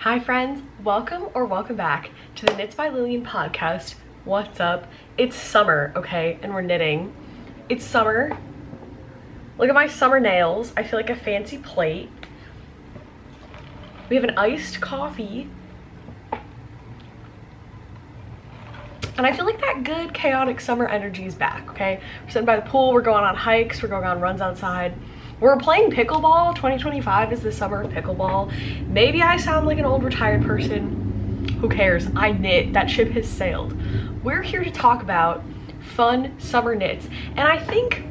Hi friends, welcome or welcome back to the Knits by Lillian podcast. What's up? It's summer, okay, and we're knitting. It's summer. Look at my summer nails. I feel like a fancy plate. We have an iced coffee. And I feel like that good chaotic summer energy is back, okay? We're sitting by the pool, we're going on hikes, we're going on runs outside. We're playing pickleball. 2025 is the summer of pickleball. Maybe I sound like an old retired person. Who cares? I knit. That ship has sailed. We're here to talk about fun summer knits. And I think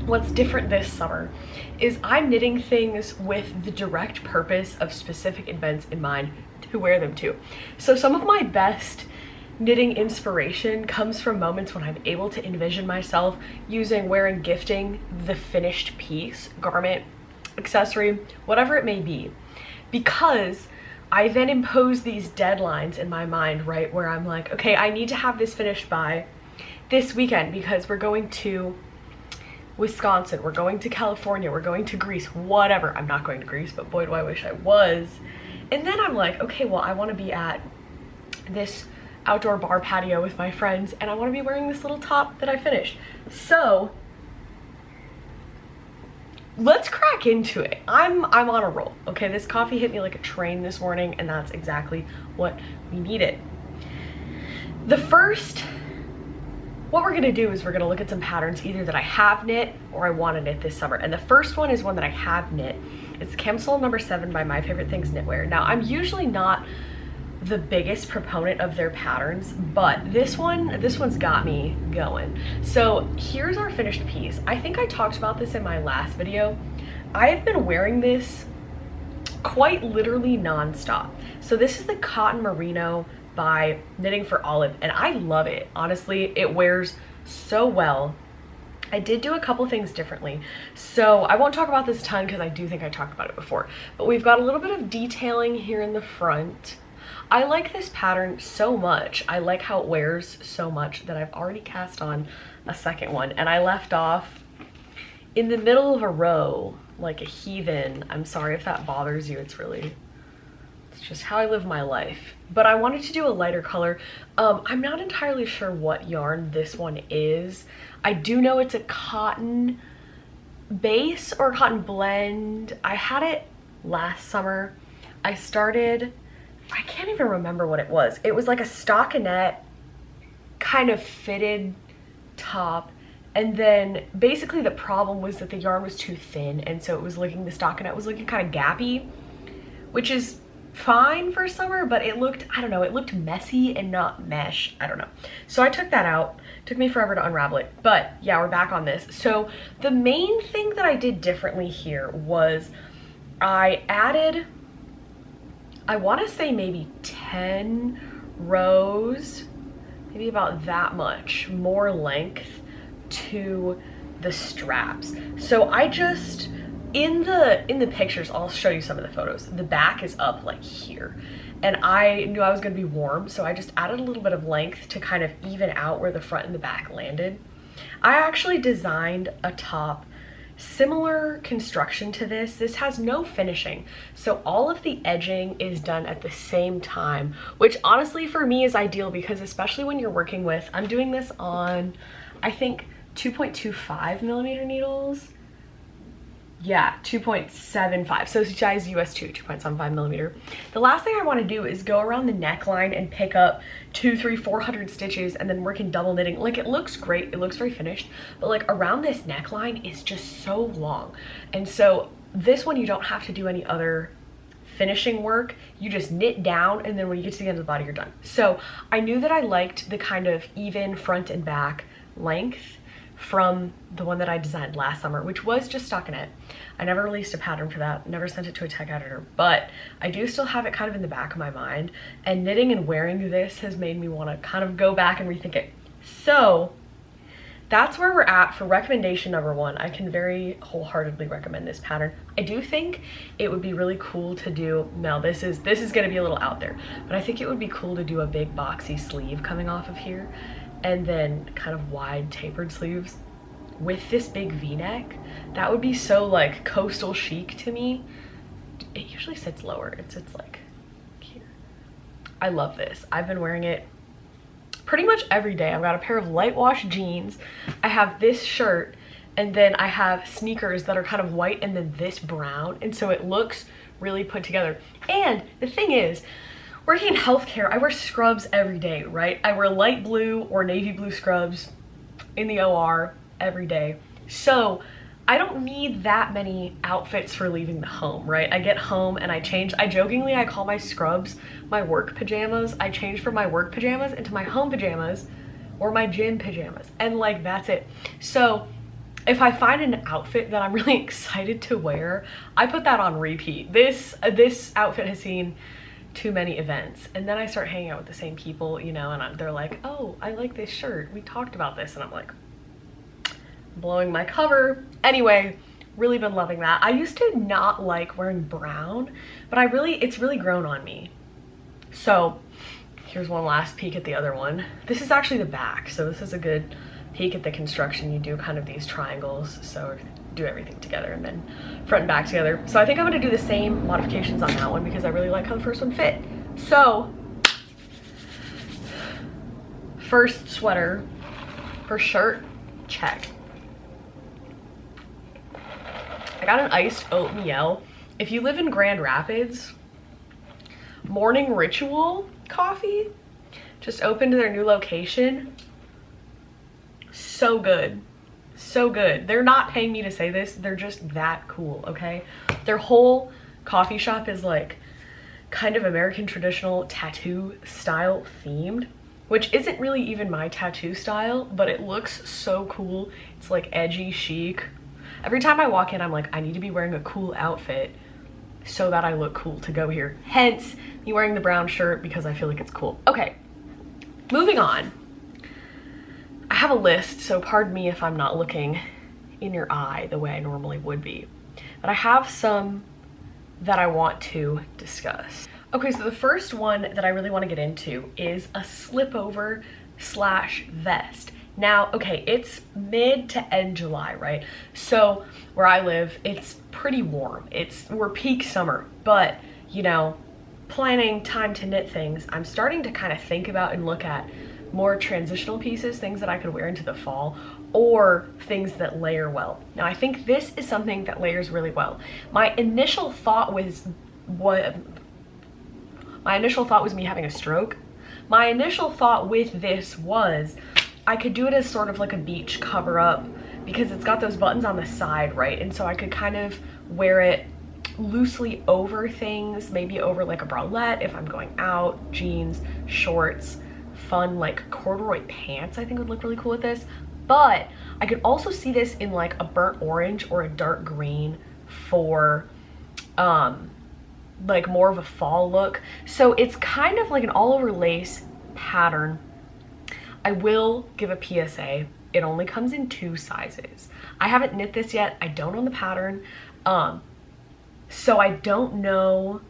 what's different this summer is I'm knitting things with the direct purpose of specific events in mind to wear them to. So some of my best knitting inspiration comes from moments when I'm able to envision myself wearing, gifting the finished piece, garment, accessory, whatever it may be, because I then impose these deadlines in my mind, right, where I'm like, okay, I need to have this finished by this weekend because we're going to Wisconsin, we're going to California, we're going to Greece, whatever. I'm not going to Greece, but boy, do I wish I was. And then I'm like, okay, well, I want to be at this outdoor bar patio with my friends and I want to be wearing this little top that I finished. So let's crack into it. I'm on a roll, okay? This coffee hit me like a train this morning and that's exactly what we needed. What we're gonna do is we're gonna look at some patterns either that I have knit or I want to knit this summer. And the first one is one that I have knit. It's Camisole number 7 by My Favorite Things Knitwear. Now I'm usually not the biggest proponent of their patterns, but this one's got me going. So here's our finished piece. I think I talked about this in my last video. I have been wearing this quite literally non-stop. So this is the Cotton Merino by Knitting for Olive and I love it. Honestly, it wears so well. I did do a couple things differently, so I won't talk about this a ton because I do think I talked about it before, but we've got a little bit of detailing here in the front. I like this pattern so much. I like how it wears so much that I've already cast on a second one and I left off in the middle of a row like a heathen. I'm sorry if that bothers you. It's just how I live my life. But I wanted to do a lighter color. I'm not entirely sure what yarn this one is. I do know it's a cotton base or cotton blend. I had it last summer. I can't even remember what it was. It was like a stockinette kind of fitted top. And then basically the problem was that the yarn was too thin. And so the stockinette was looking kind of gappy, which is fine for summer, but it looked, I don't know, it looked messy and not mesh. I don't know. So I took that out. It took me forever to unravel it. But yeah, we're back on this. So the main thing that I did differently here was I added, I want to say maybe 10 rows, maybe about that much more length to the straps. So I just, in the pictures, I'll show you some of the photos. The back is up like here and I knew I was going to be warm, so I just added a little bit of length to kind of even out where the front and the back landed. I actually designed a top similar construction to this. This has no finishing, so all of the edging is done at the same time, which honestly for me is ideal because especially when you're working with, I'm doing this on I think 2.25 millimeter needles. Yeah, 2.75, so size US 2.75 millimeter. The last thing I want to do is go around the neckline and pick up 200, 300, 400 stitches and then work in double knitting. Like, it looks great, it looks very finished, but like around this neckline is just so long. And so this one you don't have to do any other finishing work. You just knit down and then when you get to the end of the body, you're done. So I knew that I liked the kind of even front and back length from the one that I designed last summer, which was just stockinette. I never released a pattern for that, never sent it to a tech editor, but I do still have it kind of in the back of my mind, and knitting and wearing this has made me want to kind of go back and rethink it. So that's where we're at for recommendation number 1. I can very wholeheartedly recommend this pattern. I do think it would be really cool to do, now this is going to be a little out there, but I think it would be cool to do a big boxy sleeve coming off of here and then kind of wide tapered sleeves with this big v-neck. That would be so like coastal chic to me. It usually sits lower. It sits like I love this. I've been wearing it pretty much every day. I've got a pair of light wash jeans. I have this shirt, and then I have sneakers that are kind of white and then this brown. And so it looks really put together. And the thing is, working in healthcare, I wear scrubs every day, right? I wear light blue or navy blue scrubs in the OR every day. So I don't need that many outfits for leaving the home, right? I get home and I change. I call my scrubs my work pajamas. I change from my work pajamas into my home pajamas or my gym pajamas, and like that's it. So if I find an outfit that I'm really excited to wear, I put that on repeat. This outfit has seen too many events, and then I start hanging out with the same people, you know, and they're like, oh, I like this shirt, we talked about this, and I'm like, blowing my cover. Anyway, really been loving that. I used to not like wearing brown, but it's really grown on me. So here's one last peek at the other one. This is actually the back, so this is a good peek at the construction. You do kind of these triangles, so do everything together, and then front and back together. So I think I'm gonna do the same modifications on that one because I really like how the first one fit. So first sweater, first shirt, check. I got an iced oatmeal. If you live in Grand Rapids, Morning Ritual coffee just opened their new location. So good. So good. They're not paying me to say this. They're just that cool, okay? Their whole coffee shop is like kind of American traditional tattoo style themed, which isn't really even my tattoo style, but it looks so cool. It's like edgy chic. Every time I walk in, I'm like, I need to be wearing a cool outfit so that I look cool to go here. Hence, me wearing the brown shirt because I feel like it's cool. Okay, moving on. I have a list, so pardon me if I'm not looking in your eye the way I normally would be. But I have some that I want to discuss. Okay, so the first one that I really want to get into is a slipover / vest. Now, okay, it's mid to end July, right? So where I live, it's pretty warm. We're peak summer, but you know, planning time to knit things, I'm starting to kind of think about and look at more transitional pieces, things that I could wear into the fall, or things that layer well. Now, I think this is something that layers really well. My initial thought was me having a stroke. My initial thought with this was I could do it as sort of like a beach cover up because it's got those buttons on the side, right? And so I could kind of wear it loosely over things, maybe over like a bralette if I'm going out, jeans, shorts, fun like corduroy pants I think would look really cool with this. But I could also see this in like a burnt orange or a dark green for like more of a fall look. So it's kind of like an all over lace pattern. I will give a PSA. It only comes in 2 sizes. I haven't knit this yet. I don't own the pattern. So I don't know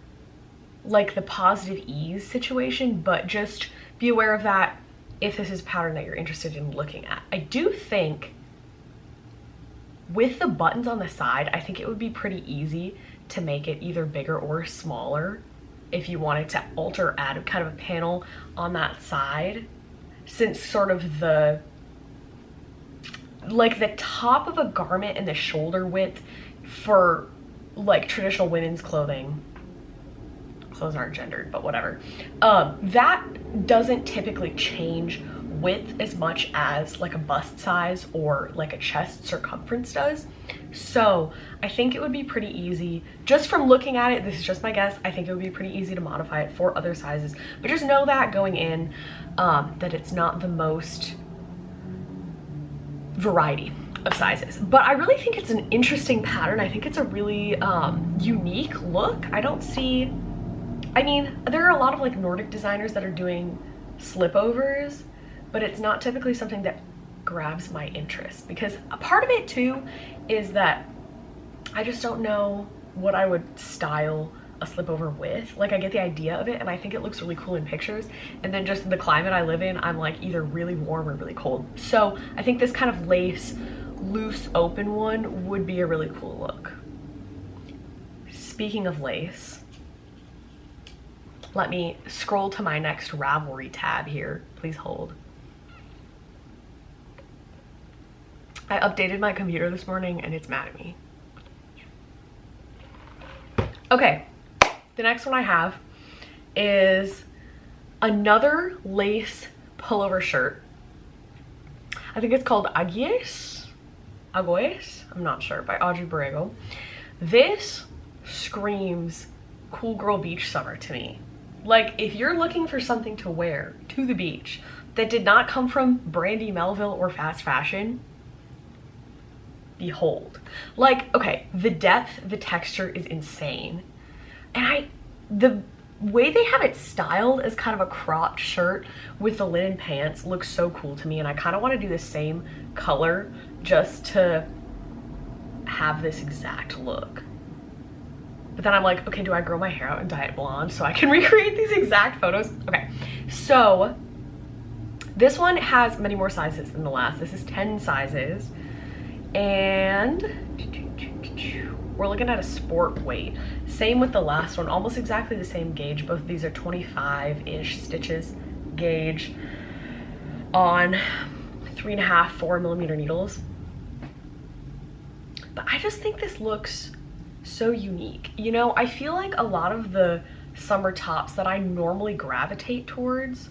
like the positive ease situation, but just be aware of that if this is a pattern that you're interested in looking at. I do think with the buttons on the side, I think it would be pretty easy to make it either bigger or smaller if you wanted to alter or add kind of a panel on that side, since sort of the top of a garment and the shoulder width for like traditional women's clothing, clothes aren't gendered, but whatever, that doesn't typically change width as much as like a bust size or like a chest circumference does. So I think it would be pretty easy, just from looking at it, this is just my guess, I think it would be pretty easy to modify it for other sizes, but just know that going in, that it's not the most variety of sizes. But I really think it's an interesting pattern. I think it's a really unique look. I don't see, I mean, there are a lot of like Nordic designers that are doing slipovers, but it's not typically something that grabs my interest, because a part of it too is that I just don't know what I would style a slipover with. Like, I get the idea of it and I think it looks really cool in pictures, and then just the climate I live in, I'm like either really warm or really cold. So I think this kind of lace loose open one would be a really cool look. Speaking of lace, Let me scroll to my next Ravelry tab here. Please hold. I updated my computer this morning and it's mad at me. Okay, the next one I have is another lace pullover shirt. I think it's called Agues, I'm not sure, by Audrey Borrego. This screams cool girl beach summer to me. Like, if you're looking for something to wear to the beach that did not come from Brandy Melville or fast fashion, behold. Like, okay, the depth, the texture is insane. And the way they have it styled as kind of a cropped shirt with the linen pants looks so cool to me, and I kind of want to do the same color just to have this exact look. But then I'm like, okay, do I grow my hair out and dye it blonde so I can recreate these exact photos? Okay, so this one has many more sizes than the last. This is 10 sizes, and we're looking at a sport weight. Same with the last one, almost exactly the same gauge. Both of these are 25-ish stitches gauge on 3.5, 4 millimeter needles. But I just think this looks so unique. You know, I feel like a lot of the summer tops that I normally gravitate towards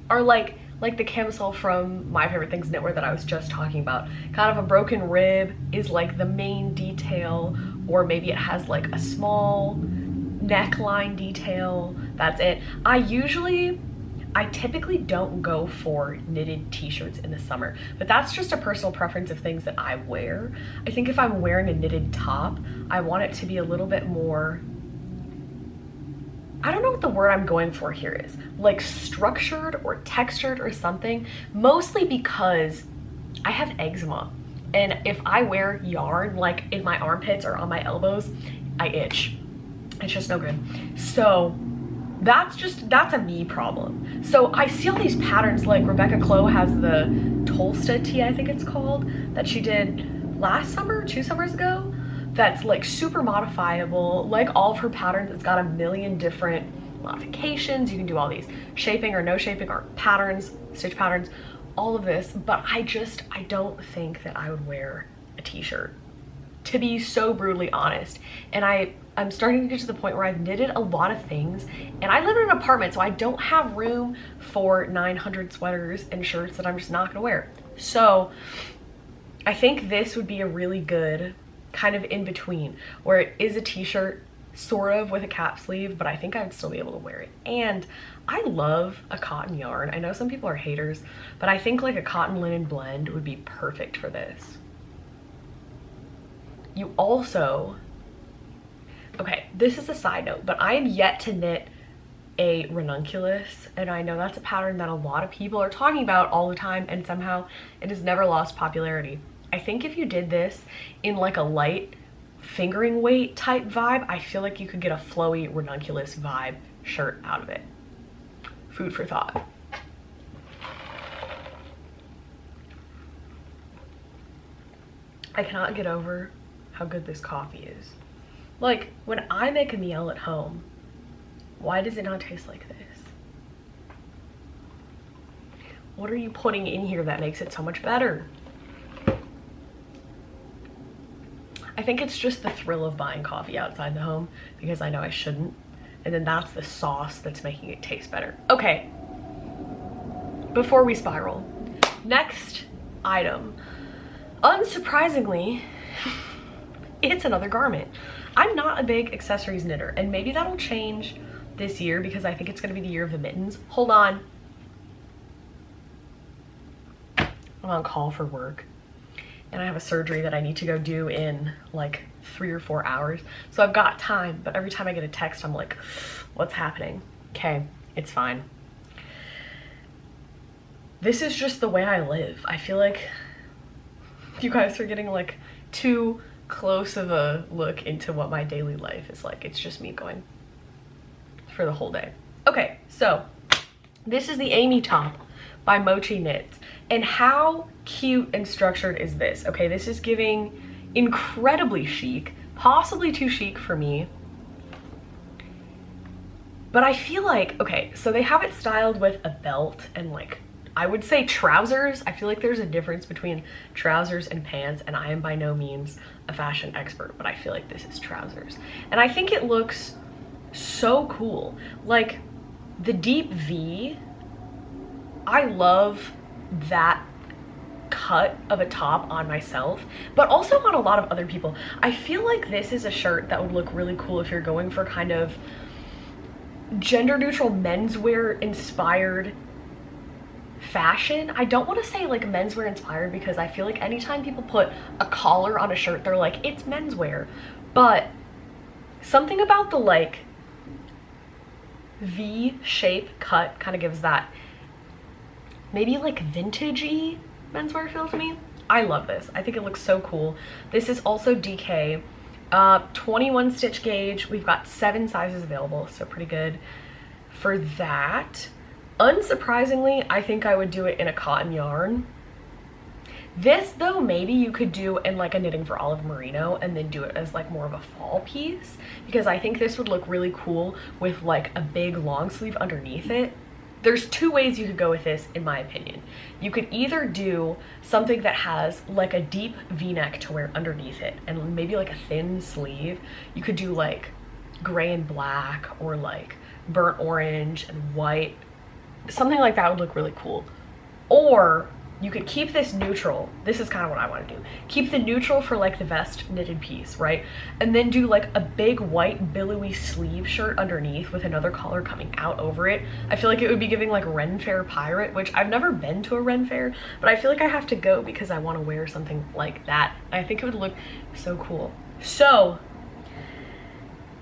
are like the camisole from My Favorite Things knitwear that I was just talking about. Kind of a broken rib is like the main detail, or maybe it has like a small neckline detail. That's it. I typically don't go for knitted t-shirts in the summer, but that's just a personal preference of things that I wear. I think if I'm wearing a knitted top, I want it to be a little bit more, I don't know what the word I'm going for here is, like structured or textured or something, mostly because I have eczema. And if I wear yarn like in my armpits or on my elbows, I itch. It's just no good. So that's a me problem. So I see all these patterns, like Rebecca Clow has the Tolsta tee, I think it's called, that she did last summer, 2 summers ago. That's like super modifiable. Like all of her patterns, it's got a million different modifications. You can do all these shaping or no shaping or patterns, stitch patterns, all of this. But I don't think that I would wear a t-shirt, to be so brutally honest. And I'm starting to get to the point where I've knitted a lot of things, and I live in an apartment, so I don't have room for 900 sweaters and shirts that I'm just not gonna wear. So I think this would be a really good kind of in between, where it is a t-shirt sort of with a cap sleeve, but I think I'd still be able to wear it. And I love a cotton yarn. I know some people are haters, but I think like a cotton linen blend would be perfect for this. You also, okay, this is a side note, but I am yet to knit a ranunculus, and I know that's a pattern that a lot of people are talking about all the time, and somehow it has never lost popularity. I think if you did this in like a light fingering weight type vibe, I feel like you could get a flowy ranunculus vibe shirt out of it. Food for thought. I cannot get over how good this coffee is. Like, when I make a meal at home, why does it not taste like this? What are you putting in here that makes it so much better? I think it's just the thrill of buying coffee outside the home, because I know I shouldn't. And then that's the sauce that's making it taste better. Okay, before we spiral, next item. Unsurprisingly, it's another garment. I'm not a big accessories knitter, and maybe that'll change this year because I think it's gonna be the year of the mittens. Hold on. I'm on call for work, and I have a surgery that I need to go do in like 3 or 4 hours. So I've got time, but every time I get a text, I'm like, what's happening? Okay, it's fine. This is just the way I live. I feel like you guys are getting like too close of a look into what my daily life is like. It's just me going for the whole day. Okay, so this is the Amy top by Mochi Knits. And how cute and structured is this? Okay, this is giving incredibly chic, possibly too chic for me. But I feel like, okay, so they have it styled with a belt and like, I would say trousers. I feel like there's a difference between trousers and pants, and I am by no means a fashion expert, but I feel like this is trousers. And I think it looks so cool. Like the deep V, I love that cut of a top on myself, but also on a lot of other people. I feel like this is a shirt that would look really cool if you're going for kind of gender neutral menswear inspired fashion. I don't want to say like menswear inspired because I feel like anytime people put a collar on a shirt, they're like, it's menswear. But something about the like V shape cut kind of gives that maybe like vintagey menswear feel to me. I love this. I think it looks so cool. This is also DK. 21 stitch gauge. We've got 7 sizes available, so pretty good for that. Unsurprisingly, I think I would do it in a cotton yarn. This though, maybe you could do in like a knitting for olive merino and then do it as like more of a fall piece, because I think this would look really cool with like a big long sleeve underneath it. There's 2 ways you could go with this, in my opinion. You could either do something that has like a deep V-neck to wear underneath it and maybe like a thin sleeve. You could do like gray and black or like burnt orange and white. Something like that would look really cool. Or you could keep this neutral. This is kind of what I want to do. Keep the neutral for like the vest knitted piece, right? And then do like a big white billowy sleeve shirt underneath with another collar coming out over it. I feel like it would be giving like Ren Fair pirate, which I've never been to a Ren Fair, but I feel like I have to go because I want to wear something like that. I think it would look so cool. So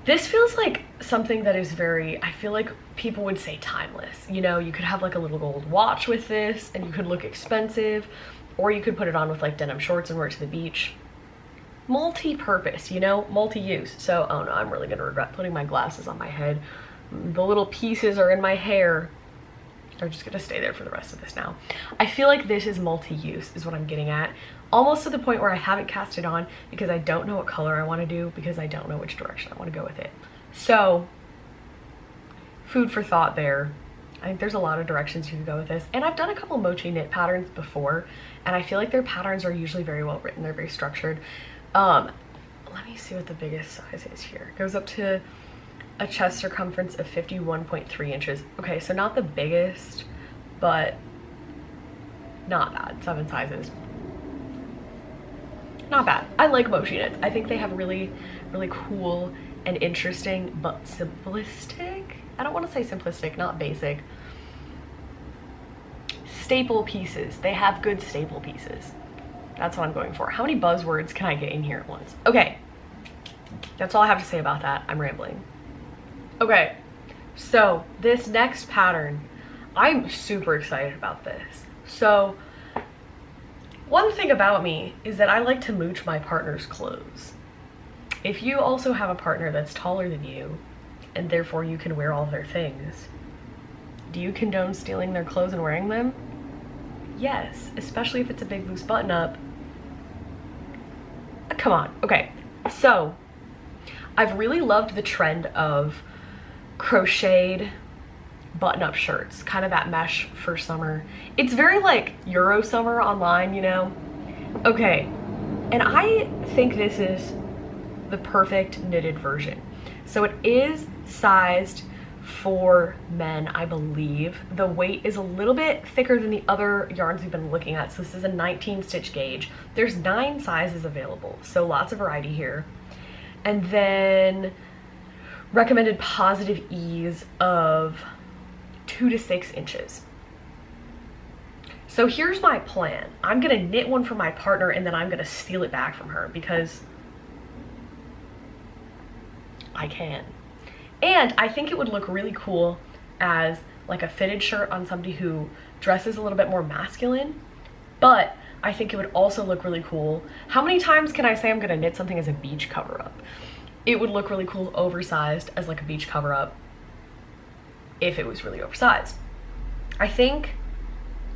this feels like something that is very, I feel like people would say timeless. You know, you could have like a little gold watch with this and you could look expensive, or you could put it on with like denim shorts and wear it to the beach. Multi-purpose, you know, multi-use. So, oh no, I'm really gonna regret putting my glasses on my head. The little pieces are in my hair. They're just gonna stay there for the rest of this now. I feel like this is multi-use is what I'm getting at. Almost to the point where I haven't cast it on because I don't know what color I want to do, because I don't know which direction I want to go with it. So food for thought there. I think there's a lot of directions you can go with this. And I've done a couple mochi knit patterns before, and I feel like their patterns are usually very well written. They're very structured. Let me see what the biggest size is here. It goes up to a chest circumference of 51.3 inches. Okay, so not the biggest, but not bad. 7 sizes. Not bad. I like mochi knits. I think they have really, really cool and interesting, but simplistic. I don't want to say simplistic, not basic. Staple pieces. They have good staple pieces. That's what I'm going for. How many buzzwords can I get in here at once? Okay. That's all I have to say about that. I'm rambling. Okay. So this next pattern, I'm super excited about this. So one thing about me is that I like to mooch my partner's clothes. If you also have a partner that's taller than you, and therefore you can wear all their things, do you condone stealing their clothes and wearing them? Yes, especially if it's a big loose button up. Come on. Okay, so I've really loved the trend of crocheted button-up shirts, kind of that mesh for summer. It's very like Euro summer online, you know? Okay, and I think this is the perfect knitted version. So it is sized for men, I believe. The weight is a little bit thicker than the other yarns we've been looking at. So this is a 19 stitch gauge. There's 9 sizes available, so lots of variety here. And then recommended positive ease of 2 to 6 inches. So here's my plan. I'm gonna knit one for my partner and then I'm gonna steal it back from her because I can. And I think it would look really cool as like a fitted shirt on somebody who dresses a little bit more masculine, but I think it would also look really cool. How many times can I say I'm gonna knit something as a beach cover-up? It would look really cool oversized as like a beach cover-up if it was really oversized. I think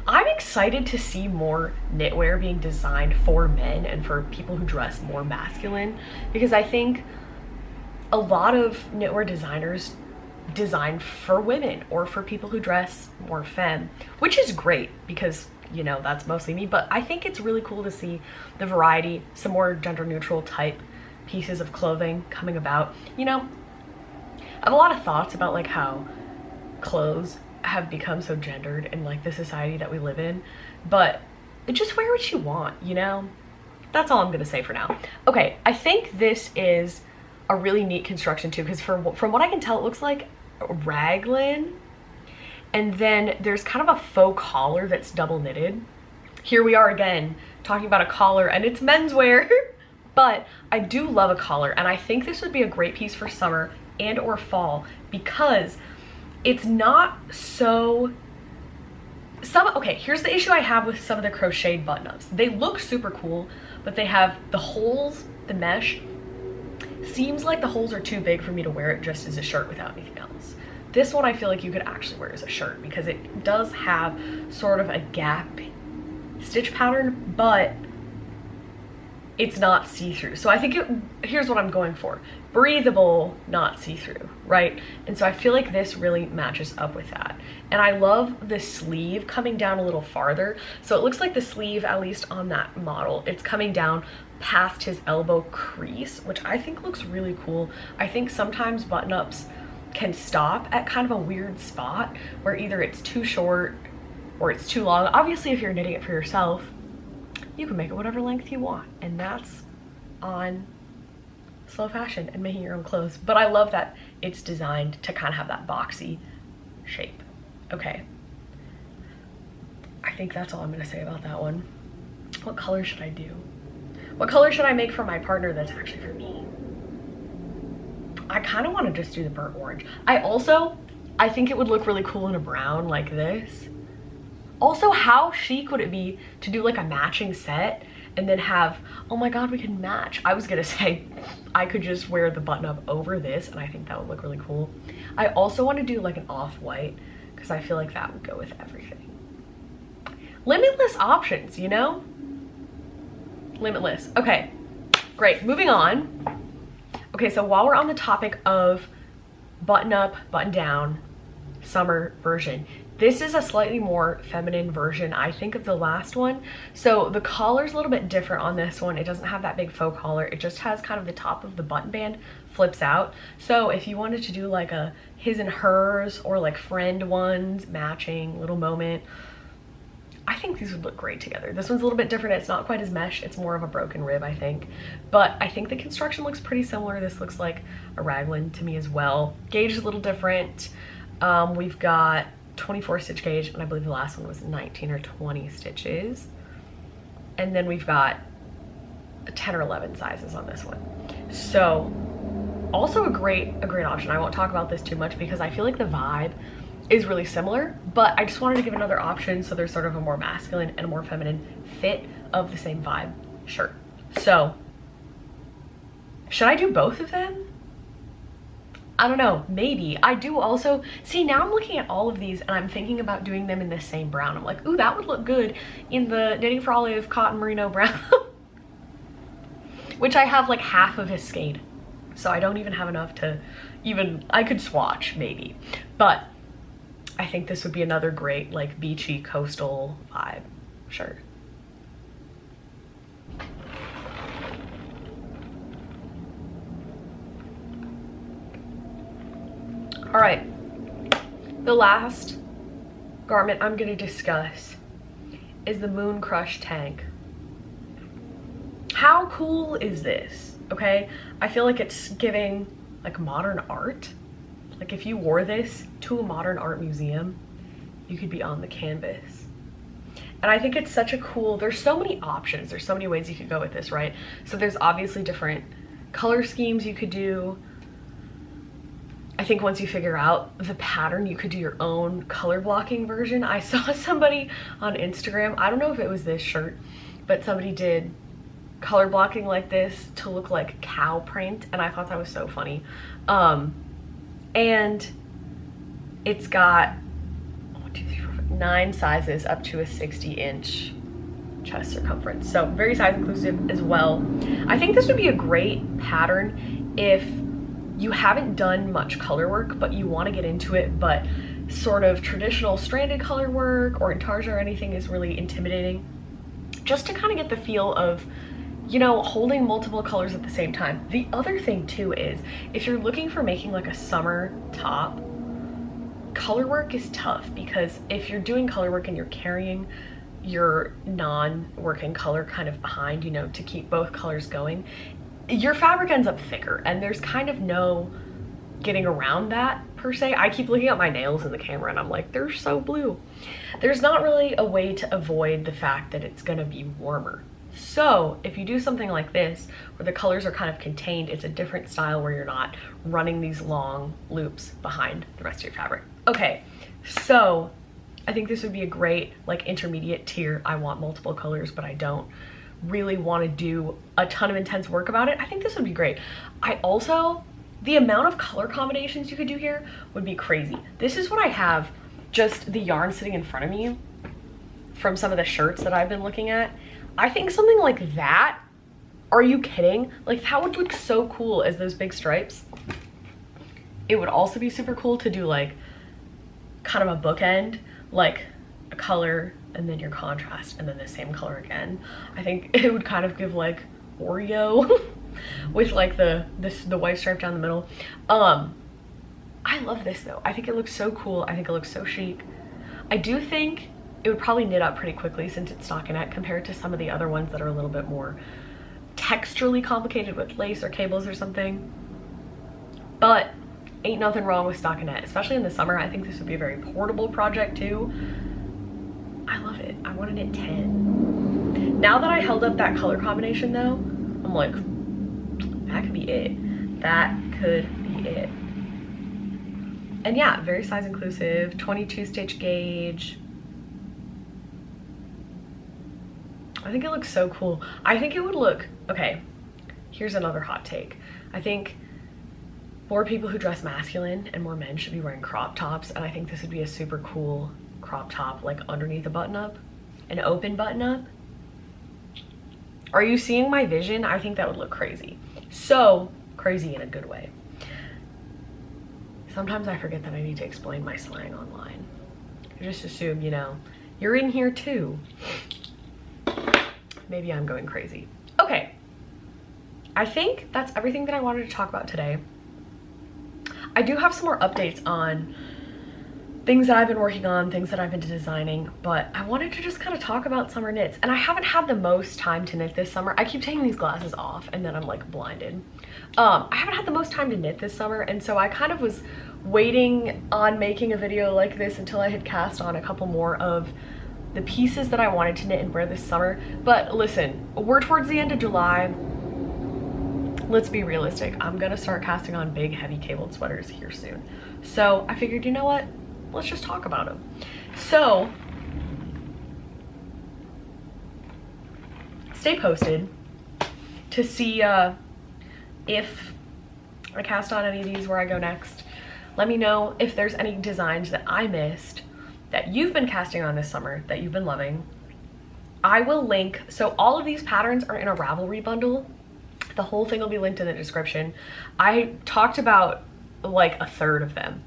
I'm excited to see more knitwear being designed for men and for people who dress more masculine, because I think a lot of knitwear designers designed for women or for people who dress more femme, which is great because, you know, that's mostly me. But I think it's really cool to see the variety, some more gender neutral type pieces of clothing coming about. You know, I have a lot of thoughts about like how clothes have become so gendered in like the society that we live in, but just wear what you want, you know? That's all I'm gonna say for now. Okay, I think this is a really neat construction too, because from what I can tell, it looks like raglan, and then there's kind of a faux collar that's double knitted. Here we are again talking about a collar, and it's menswear. But I do love a collar, and I think this would be a great piece for summer and or fall, because it's not so okay, here's the issue I have with some of the crocheted button-ups. They look super cool, but they have the holes, the mesh. Seems like the holes are too big for me to wear it just as a shirt without anything else. This one I feel like you could actually wear as a shirt because it does have sort of a gap stitch pattern, but it's not see-through. So I think here's what I'm going for. Breathable, not see-through, right? And so I feel like this really matches up with that. And I love the sleeve coming down a little farther. So it looks like the sleeve, at least on that model, it's coming down past his elbow crease, which I think looks really cool. I think sometimes button-ups can stop at kind of a weird spot where either it's too short or it's too long. Obviously, if you're knitting it for yourself, you can make it whatever length you want, and that's on slow fashion and making your own clothes. But I love that it's designed to kind of have that boxy shape. Okay, I think that's all I'm gonna say about that one. What color should I do? What color should I make for my partner that's actually for me? I kind of want to just do the burnt orange. I think it would look really cool in a brown like this. Also, how chic would it be to do like a matching set and then have, oh my god, we can match. I was gonna say I could just wear the button up over this, and I think that would look really cool. I also want to do like an off-white because I feel like that would go with everything. Limitless options, you know? Limitless. Okay, great, moving on. Okay, so while we're on the topic of button up, button down, summer version, this is a slightly more feminine version, I think, of the last one. So the collar's a little bit different on this one. It doesn't have that big faux collar. It just has kind of the top of the button band flips out. So if you wanted to do like a his and hers or like friend ones, matching little moment, I think these would look great together. This one's a little bit different. It's not quite as mesh. It's more of a broken rib, I think. But I think the construction looks pretty similar. This looks like a raglan to me as well. Gauge is a little different. We've got 24 stitch gauge, and I believe the last one was 19 or 20 stitches. And then we've got 10 or 11 sizes on this one. So also a great option. I won't talk about this too much because I feel like the vibe is really similar, but I just wanted to give another option so there's sort of a more masculine and a more feminine fit of the same vibe shirt. So should I do both of them? I don't know, maybe. I do also, see, now I'm looking at all of these and I'm thinking about doing them in the same brown. I'm like, ooh, that would look good in the Knitting for Olive cotton merino brown, which I have like half of his skate. So I don't even have enough to even, I could swatch maybe. But I think this would be another great like beachy coastal vibe shirt. All right, the last garment I'm gonna discuss is the Moon Crush tank. How cool is this? Okay, I feel like it's giving like modern art. Like if you wore this to a modern art museum, you could be on the canvas. And I think it's such a cool, there's so many options. There's so many ways you could go with this, right? So there's obviously different color schemes you could do. I think once you figure out the pattern, you could do your own color blocking version. I saw somebody on Instagram, I don't know if it was this shirt, but somebody did color blocking like this to look like cow print, and I thought that was so funny. And it's got 1, 2, 3, 4, 5, 9 sizes up to a 60-inch chest circumference. So very size inclusive as well. I think this would be a great pattern if you haven't done much color work, but you want to get into it, but sort of traditional stranded color work or intarsia or anything is really intimidating, just to kind of get the feel of, you know, holding multiple colors at the same time. The other thing too is, if you're looking for making like a summer top, color work is tough, because if you're doing color work and you're carrying your non-working color kind of behind, you know, to keep both colors going, your fabric ends up thicker, and there's kind of no getting around that per se. I keep looking at my nails in the camera and I'm like, they're so blue. There's not really a way to avoid the fact that it's gonna be warmer. So if you do something like this, where the colors are kind of contained, it's a different style where you're not running these long loops behind the rest of your fabric. Okay, so I think this would be a great like intermediate tier. I want multiple colors, but I don't really want to do a ton of intense work about it. I think this would be great. I also, the amount of color combinations you could do here would be crazy. This is what I have, just the yarn sitting in front of me from some of the shirts that I've been looking at. I think something like that, are you kidding? Like that would look so cool as those big stripes. It would also be super cool to do like kind of a bookend, like a color and then your contrast and then the same color again. I think it would kind of give like Oreo with like the white stripe down the middle. I love this though. I think it looks so cool. I think it looks so chic. I do think it would probably knit up pretty quickly since it's stockinette compared to some of the other ones that are a little bit more texturally complicated with lace or cables or something. But ain't nothing wrong with stockinette, especially in the summer. I think this would be a very portable project too. I love it. I want to knit 10. Now that I held up that color combination though, I'm like, that could be it. That could be it. And yeah, very size inclusive, 22 stitch gauge. I think it looks so cool. I think it would look, okay, here's another hot take. I think more people who dress masculine and more men should be wearing crop tops, and I think this would be a super cool crop top, like underneath a button up, an open button up. Are you seeing my vision? I think that would look crazy. So crazy in a good way. Sometimes I forget that I need to explain my slang online. I just assume, you know, you're in here too. Maybe I'm going crazy. Okay, I think that's everything that I wanted to talk about today. I do have some more updates on things that I've been working on, things that I've been designing, but I wanted to just kind of talk about summer knits. And I haven't had the most time to knit this summer. I keep taking these glasses off and then I'm like blinded. I haven't had the most time to knit this summer, and so I kind of was waiting on making a video like this until I had cast on a couple more of the pieces that I wanted to knit and wear this summer. But listen, we're towards the end of July. Let's be realistic. I'm gonna start casting on big, heavy cabled sweaters here soon. So I figured, you know what? Let's just talk about them. So stay posted to see if I cast on any of these, where I go next. Let me know if there's any designs that I missed that you've been casting on this summer that you've been loving. I will link, so all of these patterns are in a Ravelry bundle. The whole thing will be linked in the description. I talked about like a third of them.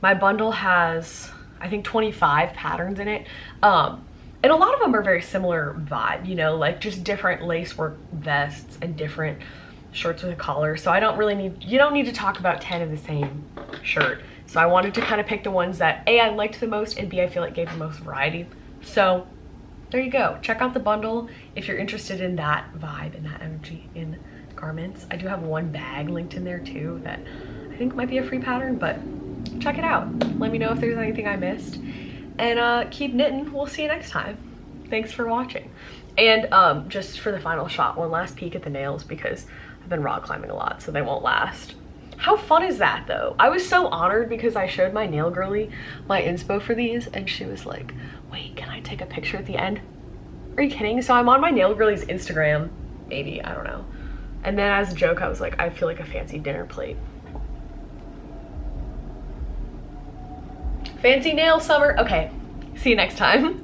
My bundle has, I think, 25 patterns in it. And a lot of them are very similar vibe, you know, like just different lacework vests and different shirts with a collar. So I don't really need, you don't need to talk about 10 of the same shirt. So I wanted to kind of pick the ones that A, I liked the most, and B, I feel like gave the most variety. So there you go. Check out the bundle if you're interested in that vibe and that energy in garments. I do have one bag linked in there too that I think might be a free pattern, but check it out. Let me know if there's anything I missed, and keep knitting. We'll see you next time. Thanks for watching. And just for the final shot, one last peek at the nails, because I've been rock climbing a lot, so they won't last. How fun is that though? I was so honored because I showed my nail girly my inspo for these and she was like, wait, can I take a picture at the end? Are you kidding? So I'm on my nail girly's Instagram, maybe, I don't know. And then as a joke, I was like, I feel like a fancy dinner plate. Fancy nail summer. Okay, see you next time.